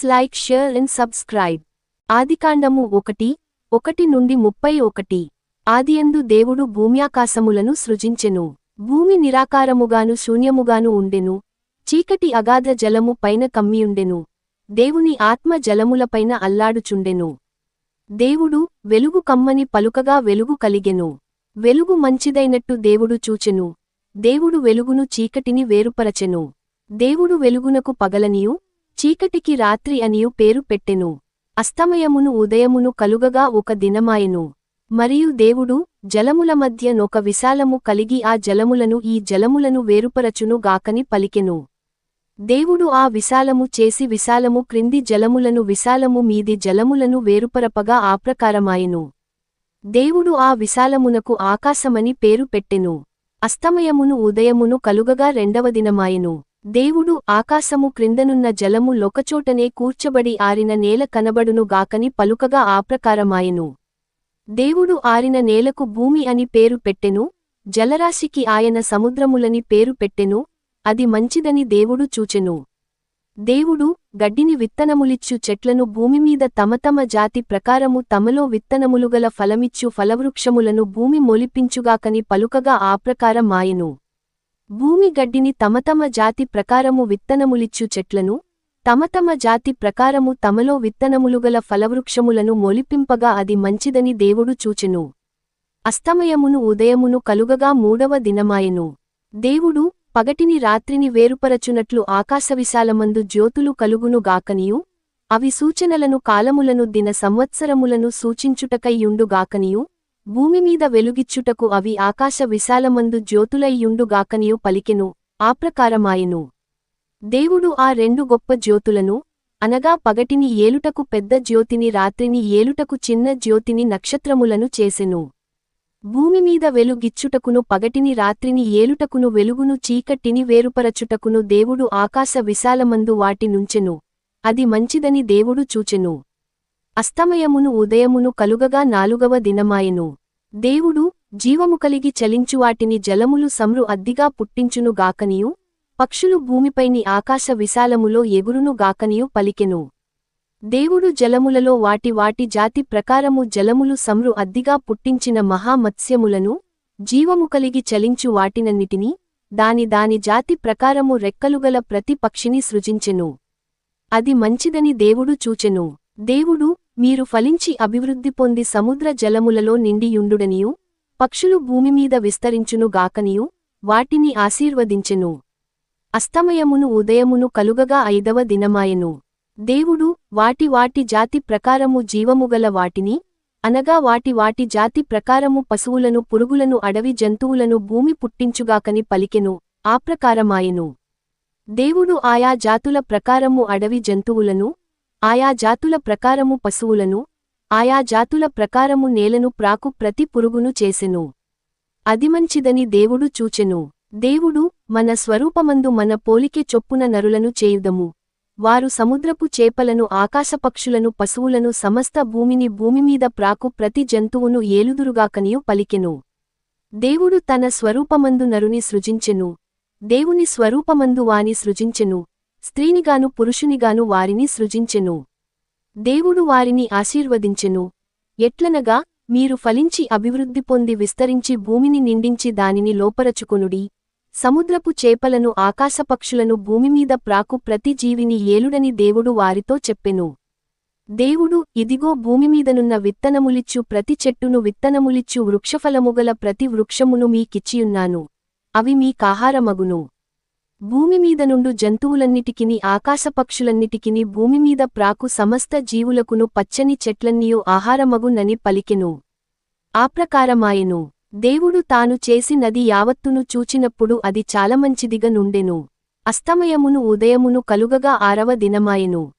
Like, share and subscribe. ఆదికాండము 1:1-31. ఆదియందు దేవుడు భూమ్యాకాశములను సృజించెను. భూమి నిరాకారముగాను శూన్యముగాను ఉండెను. చీకటి అగాధ జలము పైన కమ్మియుండెను. దేవుని ఆత్మ జలములపైన అల్లాడుచుండెను. దేవుడు, వెలుగు కమ్మని పలుకగా వెలుగు కలిగెను. వెలుగు మంచిదైనట్టు దేవుడు చూచెను. దేవుడు వెలుగును చీకటిని వేరుపరచెను. దేవుడు వెలుగునకు పగలనియు, చీకటికి రాత్రి అనియు పేరు పెట్టెను. అస్తమయమును ఉదయమును కలుగగా ఒక దినమాయెను. మరియు దేవుడు, జలముల మధ్య నొక విశాలము కలిగి ఆ జలములను ఈ జలములను వేరుపరచును గాకని పలికెను. దేవుడు ఆ విశాలము చేసి విశాలము క్రింది జలములను విశాలము మీది జలములను వేరుపరపగా ఆప్రకారమాయెను. దేవుడు ఆ విశాలమునకు ఆకాశమని పేరు పెట్టెను. అస్తమయమును ఉదయమును కలుగగా రెండవ దినమాయెను. దేవుడు, ఆకాశము క్రిందనున్న జలము లొకచోటనే కూర్చబడి ఆరిన నేల కనబడును గాకని పలుకగా ఆప్రకారమాయెను. దేవుడు ఆరిన నేలకు భూమి అని పేరు పెట్టెను. జలరాశికి ఆయన సముద్రములని పేరు పెట్టెను. అది మంచిదని దేవుడు చూచెను. దేవుడు, గడ్డిని విత్తనములిచ్చు చెట్లను భూమిమీద తమ తమ జాతి ప్రకారము తమలో విత్తనములుగల ఫలమిచ్చు ఫలవృక్షములను భూమి మొలిపించుగాకని పలుకగా ఆప్రకారమాయెను. భూమి గడ్డిని తమ తమ జాతి ప్రకారము విత్తనములిచ్చు చెట్లను, తమ తమ జాతి ప్రకారము తమలో విత్తనములుగల ఫలవృక్షములను మొలిపింపగా అది మంచిదని దేవుడు చూచెను. అస్తమయమును ఉదయమును కలుగగా మూడవ దినమాయెను. దేవుడు, పగటిని రాత్రిని వేరుపరచునట్లు ఆకాశవిశాలమందు జ్యోతులు కలుగును గాకనియు, అవి సూచనలను కాలములను దిన సంవత్సరములను సూచించుటకైయుండు గాకనియు, భూమిమీద వెలుగిచ్చుటకు అవి ఆకాశ విశాలమందు జ్యోతులైయుండు గాకనియు పలికెను. ఆప్రకారమాయెను. దేవుడు ఆ రెండు గొప్ప జ్యోతులను, అనగా పగటిని ఏలుటకు పెద్ద జ్యోతిని రాత్రిని ఏలుటకు చిన్న జ్యోతిని నక్షత్రములను చేసెను. భూమిమీద వెలుగిచ్చుటకును పగటిని రాత్రిని ఏలుటకును వెలుగును చీకటిని వేరుపరచుటకును దేవుడు ఆకాశ విశాలమందు వాటి నుంచెను. అది మంచిదని దేవుడు చూచెను. అస్తమయమును ఉదయమును కలుగగా నాలుగవ దినమాయెను. దేవుడు, జీవము కలిగి చలించువాటిని జలములు సమ్రు అద్దిగా పుట్టించును గాకనియు, పక్షులు భూమిపైని ఆకాశ విశాలములో ఎగురును గాకనియు పలికెను. దేవుడు జలములలో వాటి వాటి జాతి ప్రకారము జలములు సమ్రు అద్దిగా పుట్టించిన మహామత్స్యములను, జీవము కలిగి చలించు వాటినన్నిటినీ, దాని దాని జాతి ప్రకారము రెక్కలుగల ప్రతి పక్షిని సృజించెను. అది మంచిదని దేవుడు చూచెను. దేవుడు, మీరు ఫలించి అభివృద్ధి పొంది సముద్ర జలములలో నిండియుండుడనియు, పక్షులు భూమిమీద విస్తరించును గాకనియు వాటిని ఆశీర్వదించెను. అస్తమయమును ఉదయమును కలుగగా ఐదవ దినమాయెను. దేవుడు, వాటి వాటి జాతి ప్రకారము జీవముగల వాటిని, అనగా వాటి వాటి జాతి ప్రకారము పశువులను పురుగులను అడవి జంతువులను భూమి పుట్టించుగాకని పలికెను. ఆప్రకారమాయెను. దేవుడు ఆయా జాతుల ప్రకారము అడవి జంతువులను, ఆయా జాతుల ప్రకారము పశువులను, ఆయా జాతుల ప్రకారము నేలను ప్రాకు ప్రతి పురుగును చేసెను. అది మంచిదని దేవుడు చూచెను. దేవుడు, మన స్వరూపమందు మన పోలికే చొప్పున నరులను చేయుదము. వారు సముద్రపు చేపలను ఆకాశపక్షులను పశువులను సమస్త భూమిని భూమిమీద ప్రాకు ప్రతి జంతువును ఏలుదురుగాకనియు పలికెను. దేవుడు తన స్వరూపమందు నరుని సృజించెను. దేవుని స్వరూపమందు వాని సృజించెను. స్త్రీనిగాను పురుషునిగాను వారిని సృజించెను. దేవుడు వారిని ఆశీర్వదించెను. ఎట్లనగా, మీరు ఫలించి అభివృద్ధి పొంది విస్తరించి భూమిని నిండించి దానిని లోపరచుకొనుడి. సముద్రపు చేపలను ఆకాశపక్షులను భూమిమీద ప్రాకు ప్రతి జీవిని ఏలుడని దేవుడు వారితో చెప్పెను. దేవుడు, ఇదిగో భూమిమీదనున్న విత్తనములిచ్చు ప్రతి చెట్టును విత్తనములిచ్చు వృక్షఫలముగల ప్రతి వృక్షమును మీకిచ్చియున్నాను. అవి మీకాహారమగును. భూమిమీదనుండు జంతువులన్నిటికిని ఆకాశపక్షులన్నిటికిని భూమిమీద ప్రాకు సమస్త జీవులకును పచ్చని చెట్లన్నీయు ఆహారమగునని పలికెను. ఆప్రకారమాయెను. దేవుడు తాను చేసినది యావత్తును చూచినప్పుడు అది చాలా మంచిదిగా నుండెను. అస్తమయమును ఉదయమును కలుగగా ఆరవ దినమాయెను.